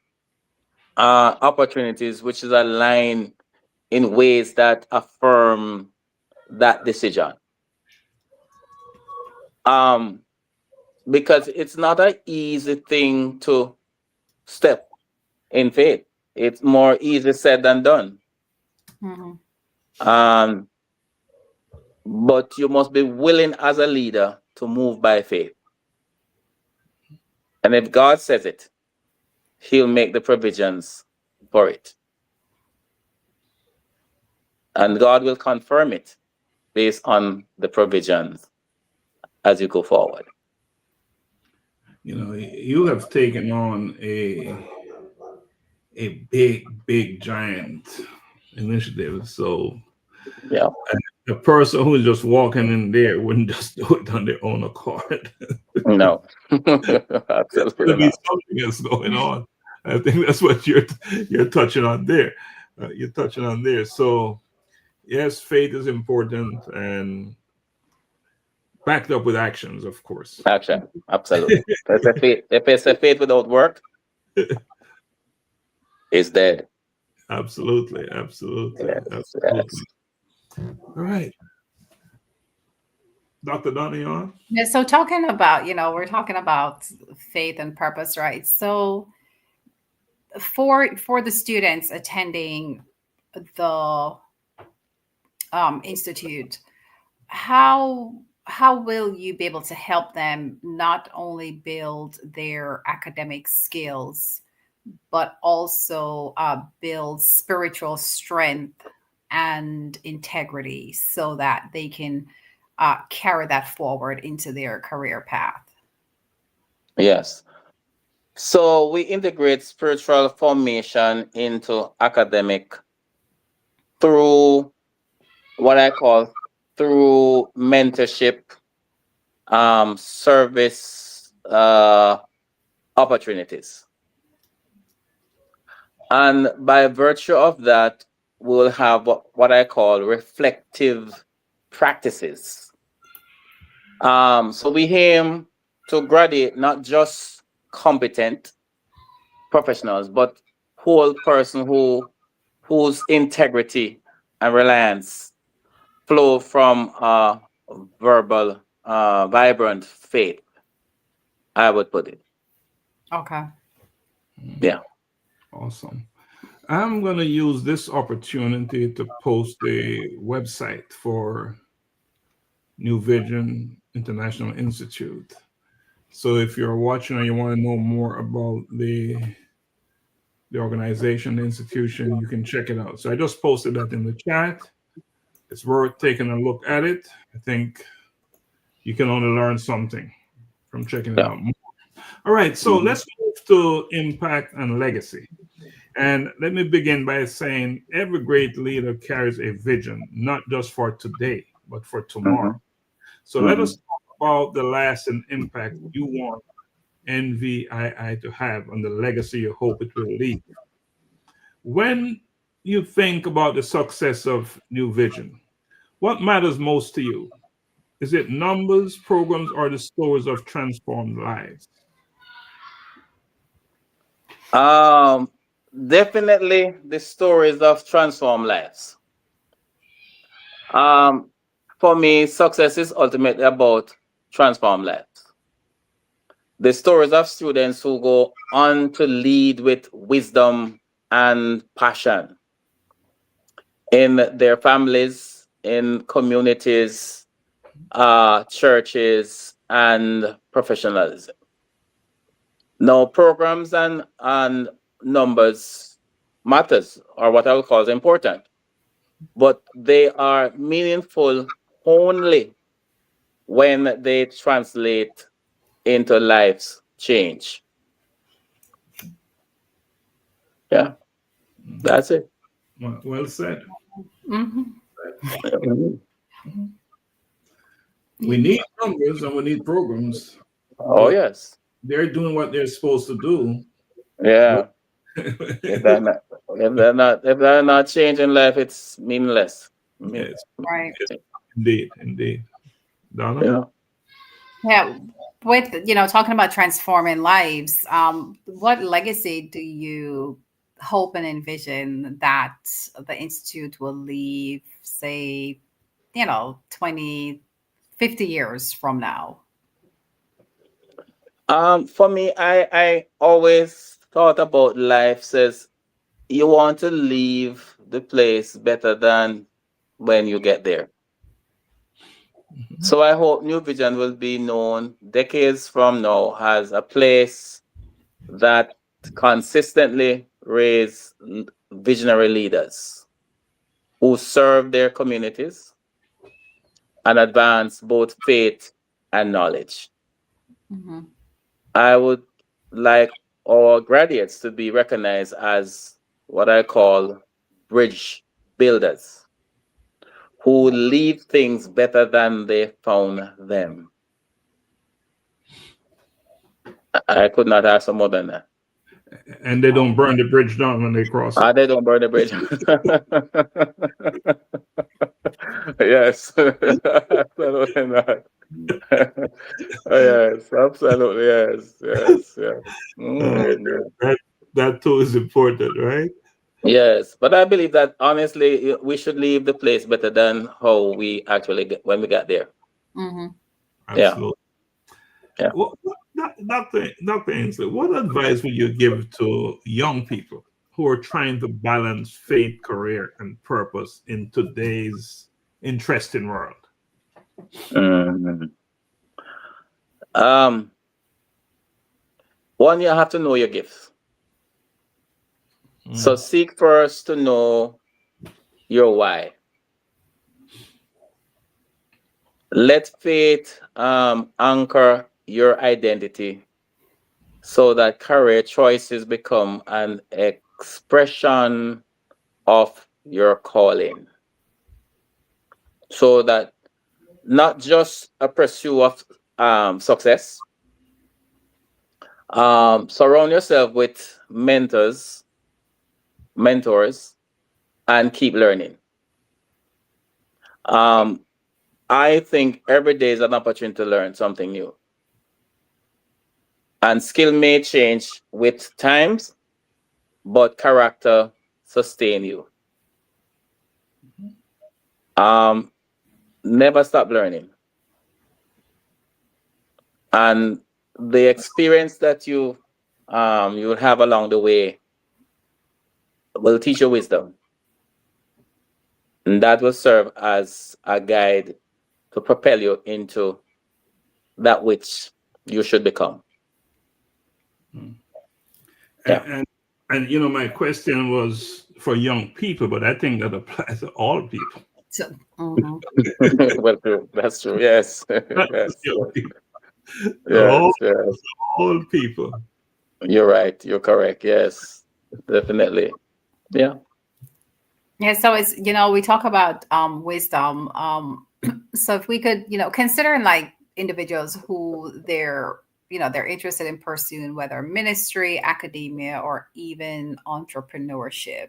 opportunities which is aligned in ways that affirm that decision. Because it's not an easy thing to step in faith. It's more easy said than done. But you must be willing as a leader to move by faith. And if God says it, he'll make the provisions for it. And God will confirm it based on the provisions as you go forward. You know, you have taken on a big, giant initiative. So yeah, a person who's just walking in there wouldn't just do it on their own accord. No, absolutely not. Something else going on. I think that's what you're touching on there. You're touching on there. So yes, faith is important and backed up with actions, of course. Action, absolutely. If it's a faith without work, it's dead. Absolutely. Yes, Absolutely. yes. All right. Dr. Donna, you on? Yeah, so talking about, we're talking about faith and purpose, right? So for the students attending the institute, how will you be able to help them not only build their academic skills, but also build spiritual strength and integrity so that they can carry that forward into their career path? Yes. So we integrate spiritual formation into academic through what I call through mentorship, service opportunities. And by virtue of that, we'll have what I call reflective practices. So we aim to graduate not just competent professionals, but whole person whose integrity and reliance flow from verbal, vibrant faith, I would put it. Okay. Yeah. Awesome. I'm going to use this opportunity to post a website for New Vision International Institute. So if you're watching or you want to know more about the organization, the institution, you can check it out. So I just posted that in the chat. It's worth taking a look at it. I think you can only learn something from checking it out. All right, so let's move to impact and legacy. And let me begin by saying every great leader carries a vision, not just for today, but for tomorrow. So let us talk about the lasting impact you want NVII to have on the legacy you hope it will leave. When you think about the success of New Vision, what matters most to you? Is it numbers, programs, or the stories of transformed lives? Definitely the stories of transformed lives. For me, success is ultimately about transformed lives. The stories of students who go on to lead with wisdom and passion in their families, in communities, churches, and professionalism. Now, programs and numbers matters, or what I would call important. but they are meaningful only when they translate into life's change. Yeah, that's it. Well said. Mhm. Mhm. We need numbers and we need programs, Oh, but yes. they're doing what they're supposed to do. Yeah. But If they're not changing life, it's meaningless. yes, Right. indeed, indeed. Donna? Yeah. Yeah. With talking about transforming lives, what legacy do you hope and envision that the institute will leave, say, 20, 50 years from now? For me, I always thought about life says you want to leave the place better than when you get there. Mhm. So I hope New Vision will be known decades from now as a place that consistently raise visionary leaders who serve their communities and advance both faith and knowledge. Mhm. I would like our graduates to be recognized as what I call bridge builders who leave things better than they found them. I could not ask for more than that. And they don't burn the bridge down when they cross it. They don't burn the bridge. Yes, absolutely not. Yes, absolutely. Yes, yes, yes. Uh, Mm. that, that too is important, right? Yes, but I believe that honestly, we should leave the place better than how we actually get when we got there. Mhm. Yeah, Absolutely. yeah. Dr. Ainsley, what advice would you give to young people who are trying to balance faith, career, and purpose in today's interesting world? Mhm. Um, One, you have to know your gifts. So Mm. seek first to know your why. Let faith anchor your identity so that career choices become an expression of your calling. So that not just a pursuit of success. Surround yourself with mentors, and keep learning. Um, I think every day is an opportunity to learn something new. And skill may change with times, but character sustain you. Um, Never stop learning. And the experience that you will have along the way will teach you wisdom. And that will serve as a guide to propel you into that which you should become. Mm. Yeah. And my question was for young people, but I think that applies to all people. So, mhm. Well, true. That's true. Yes. Not just Yes. young people. Yes. All, Yes. all people. You're right. You're correct. Yes. Definitely. Yeah. Yeah, so it's we talk about wisdom. So if we could considering like individuals who they're interested in pursuing whether ministry, academia, or even entrepreneurship,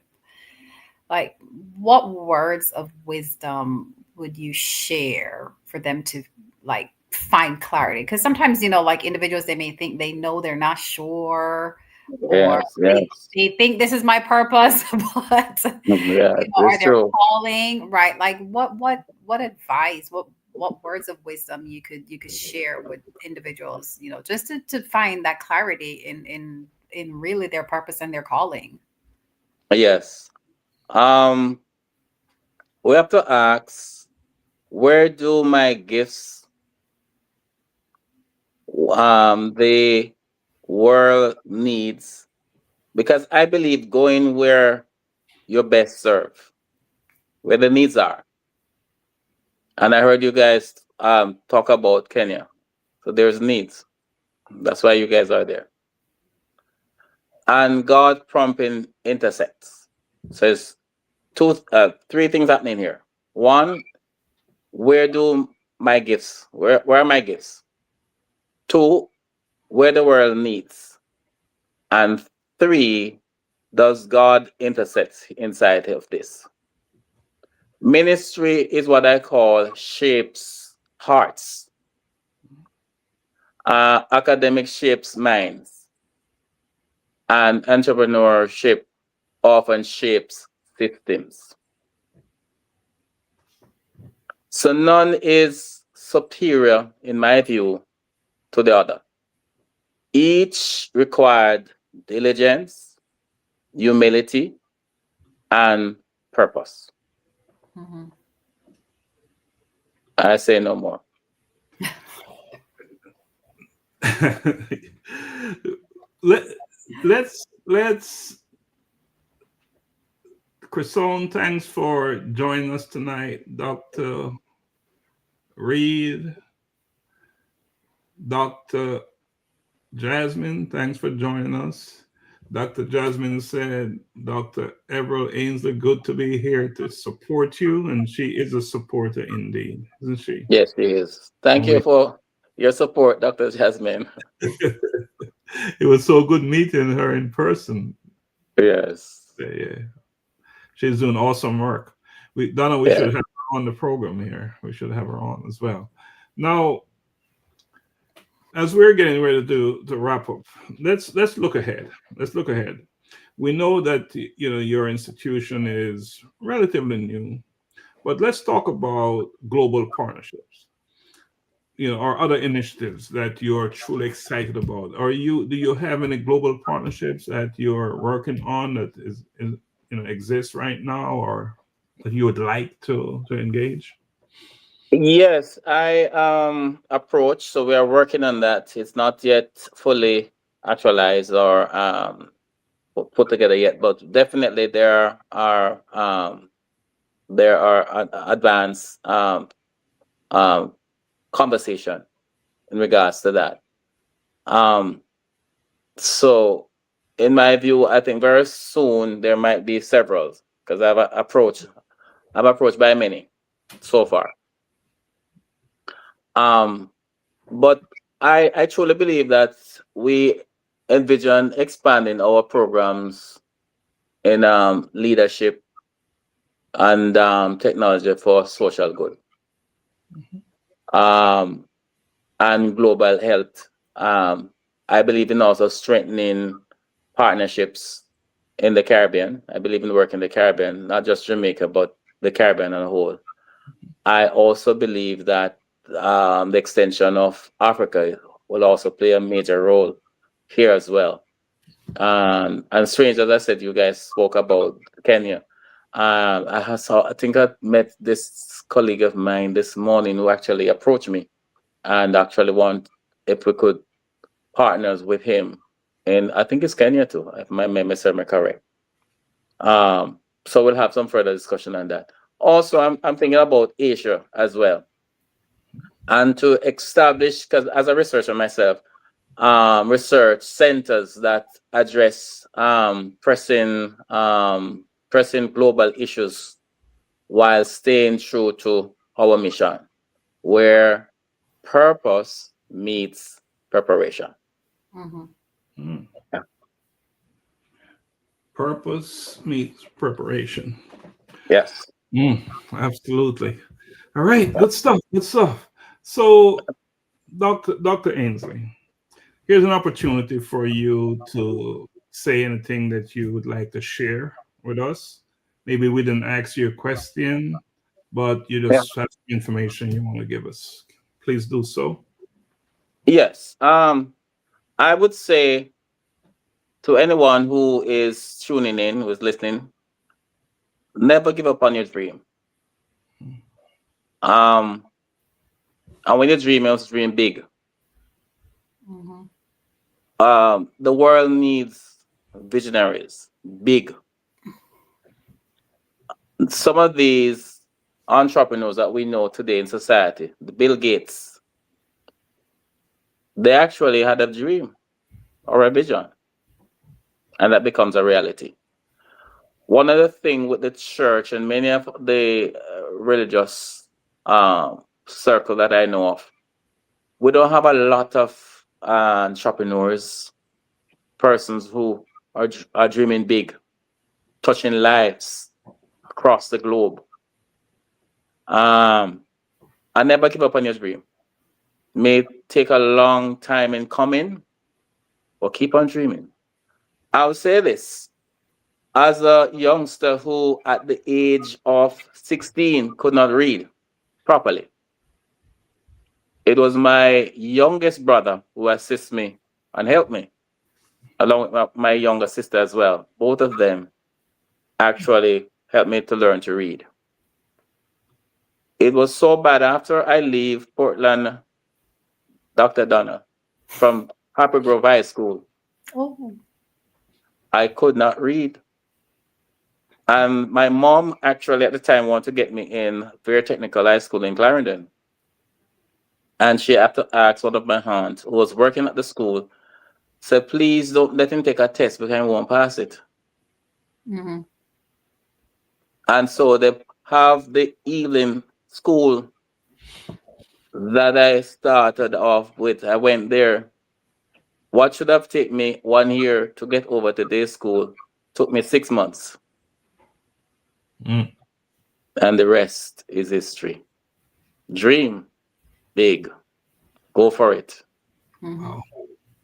like what words of wisdom would you share for them to like find clarity? Because sometimes like individuals, they may think they know they're not sure, or Yes. Yes. they think this is my purpose, but Yes. are It's their true. calling, right? Like what advice, what words of wisdom you could share with individuals, just to find that clarity in really their purpose and their calling. Yes. Um, we have to ask, where do my gifts, the world needs? Because I believe going where you're best served. where the needs are. And I heard you guys talk about Kenya. So there's needs. That's why you guys are there. And God prompting intersects. So it's three things happening here. One, where do my gifts, where are my gifts? Two, where the world needs. And three, does God intersect inside of this? Ministry is what I call shapes hearts. Academic shapes minds. And entrepreneurship often shapes systems. So none is superior, in my view, to the other. Each required diligence, humility, and purpose. Mhm. I say no more. let's Chrisone, thanks for joining us tonight. Dr. Reed, Dr. Jasmine, thanks for joining us. Dr. Jasmine said, Dr. Everol Ainsley, good to be here to support you. And she is a supporter indeed, isn't she? Yes, she is. Thank you for your support, Dr. Jasmine. It was so good meeting her in person. Yes. Yeah. She's doing awesome work. Donna, we should have her on the program here. We should have her on as well. Now, as we're getting ready to wrap up, let's look ahead. Let's look ahead. We know that your institution is relatively new, but let's talk about global partnerships. Or other initiatives that you're truly excited about. Do you have any global partnerships that you're working on that is exists right now, or that you would like to engage? Yes, I approach. So we are working on that. It's not yet fully actualized or put together yet, but definitely there are advanced conversation in regards to that. So in my view, I think very soon there might be several because I'm approached by many so far. But I truly believe that we envision expanding our programs in leadership and technology for social good, and global health. I believe in also strengthening partnerships in the Caribbean. I believe in work in the Caribbean, not just Jamaica, but the Caribbean as a whole. I also believe that the extension of Africa will also play a major role here as well. And strange, as I said, you guys spoke about Kenya. I think I met this colleague of mine this morning who actually approached me and actually want if we could partners with him. And I think it's Kenya too, if my memory serves me correct. So we'll have some further discussion on that. Also, I'm thinking about Asia as well. And to establish, because as a researcher myself, research centers that address pressing global issues while staying true to our mission, where purpose meets preparation. Mhm. Yeah. Purpose meets preparation. Yes. Absolutely. All right, good stuff. Good stuff. So, Dr. Ainsley, here's an opportunity for you to say anything that you would like to share with us. Maybe we didn't ask you a question, but you Yeah. just have information you want to give us. Please do so. Yes. I would say to anyone who is tuning in, who is listening, never give up on your dream. And when you dream, you must dream big. Mhm. The world needs visionaries, big, some of these entrepreneurs that we know today in society, the Bill Gates, they actually had a dream or a vision, and that becomes a reality. One other thing with the church and many of the religious circle that I know of, we don't have a lot of entrepreneurs, persons who are dreaming big, touching lives across the globe. I never give up on your dream. May take a long time in coming, but keep on dreaming. I'll say this. As a youngster who at the age of 16 could not read properly, it was my youngest brother who assisted me and helped me, along with my younger sister as well. Both of them actually helped me to learn to read. It was so bad after I leave Portland, Dr. Donna, from Harper Grove High School, Oh. I could not read. And my mom actually at the time wanted to get me in Very Technical High School in Clarendon. And she had to ask one of my aunts who was working at the school, said, please don't let him take a test because he won't pass it. Mm-hmm. And so they have the evening school that I started off with. I went there. What should have taken me 1 year to get over to day school took me 6 months. Mm. And the rest is history. Dream big. Go for it. Mm-hmm. Wow.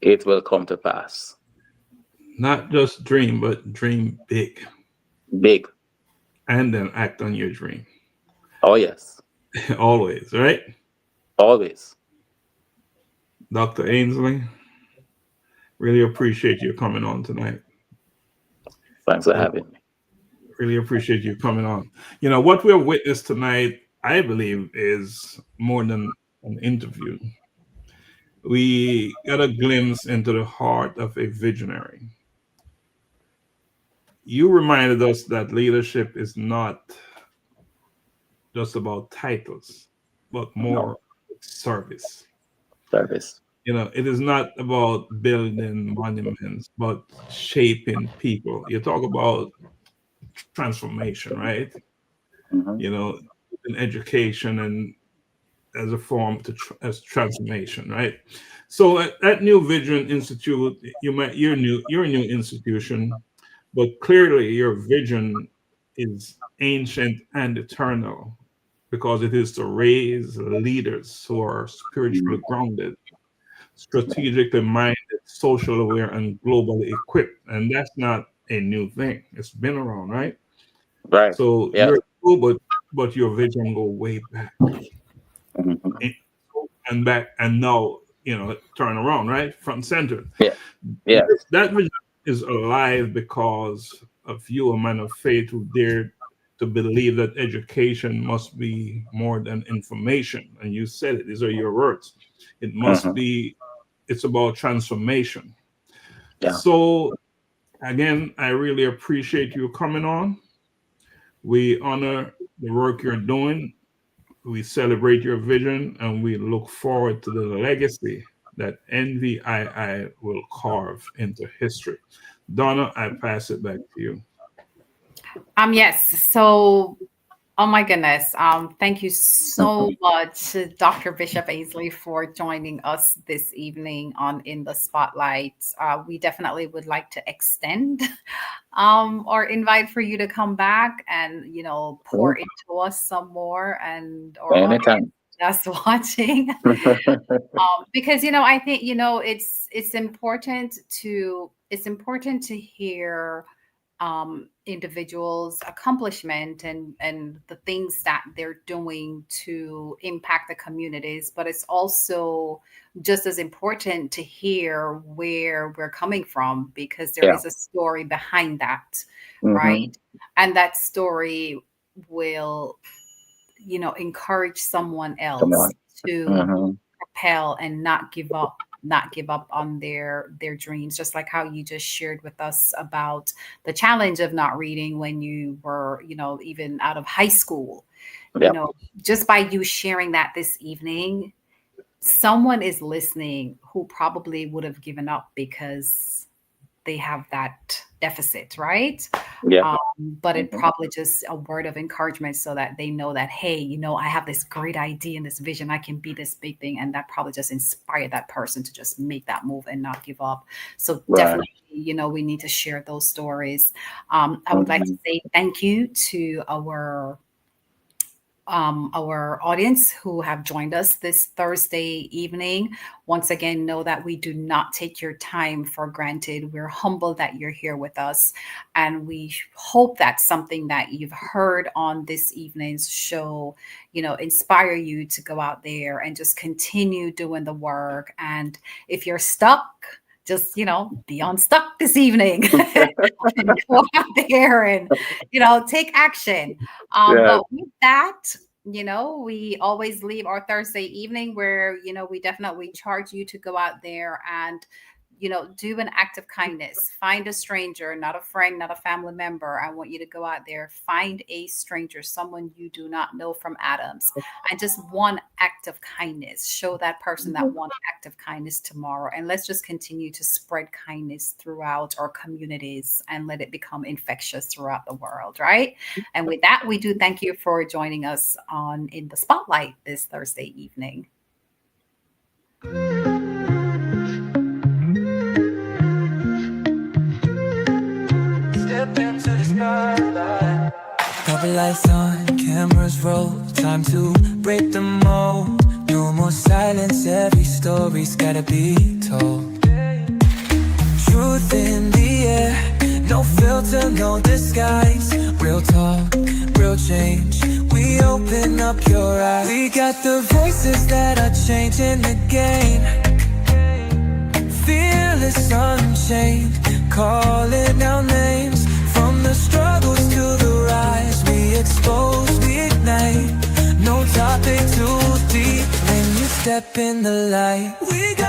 It will come to pass. Not just dream, but dream big. Big. And then act on your dream. Oh, yes. Always, right? Always. Dr. Ainsley, really appreciate you coming on tonight. Thanks for having me. Really appreciate you coming on. You know, what we've witnessed tonight, I believe, is more than an interview. We got a glimpse into the heart of a visionary. You reminded us that leadership is not just about titles, but more service. Service. You know, it is not about building monuments, but shaping people. You talk about transformation, right? Mhm. You know, in education and as a form to as transformation, right? So at New Vision Institute, you're a new institution, but clearly your vision is ancient and eternal because it is to raise leaders who are spiritually grounded, strategically minded, social aware, and globally equipped. And that's not a new thing. It's been around, right? Right. So Yeah. you're cool, but your vision go way back Mhm. and back, and now turn around, right, front center. Yeah. Yeah. That vision is alive because of you, a man of faith who dared to believe that education must be more than information. And you said it; these are your words. It must Mhm. be. It's about transformation. Yeah. So again, I really appreciate you coming on. We honor the work you're doing. We celebrate your vision, and we look forward to the legacy that NVII will carve into history. Donna, I pass it back to you. Yes. So, oh my goodness. Thank you so much, Dr. Bishop Ainsley, for joining us this evening on In the Spotlight. We definitely would like to extend or invite for you to come back and pour into us some more, and or Anytime. just watching. Because I think it's important to hear individuals' accomplishment and the things that they're doing to impact the communities, but it's also just as important to hear where we're coming from, because there is a story behind that, right? And that story will encourage someone else to propel and not give up not give up on their dreams, just like how you just shared with us about the challenge of not reading when you were, even out of high school. Yeah. Just by you sharing that this evening, someone is listening who probably would have given up because they have that deficit, right? Yeah. But it probably just a word of encouragement so that they know that, hey, I have this great idea and this vision, I can be this big thing. And that probably just inspired that person to just make that move and not give up. So definitely, we need to share those stories. I would like to say thank you to our audience who have joined us this Thursday evening. Once again, know that we do not take your time for granted. We're humbled that you're here with us. And we hope that something that you've heard on this evening's show, inspire you to go out there and just continue doing the work. And if you're stuck, just, be unstuck this evening. And go out there and, take action. But with that, we always leave our Thursday evening where, we definitely charge you to go out there and, do an act of kindness. Find a stranger, not a friend, not a family member. I want you to go out there, find a stranger, someone you do not know from Adams, and just one act of kindness. Show that person that one act of kindness tomorrow. And let's just continue to spread kindness throughout our communities and let it become infectious throughout the world, right? And with that, we do thank you for joining us in the Spotlight this Thursday evening. Into the spotlight. Couple lights on, cameras roll. Time to break the mold. No more silence, every story's gotta be told. Truth in the air, no filter, no disguise. Real talk, real change. We open up your eyes. We got the voices that are changing the game. Fearless, unchained, calling our names. From the struggles to the rise, we expose, we ignite. No topic too deep when you step in the light. We got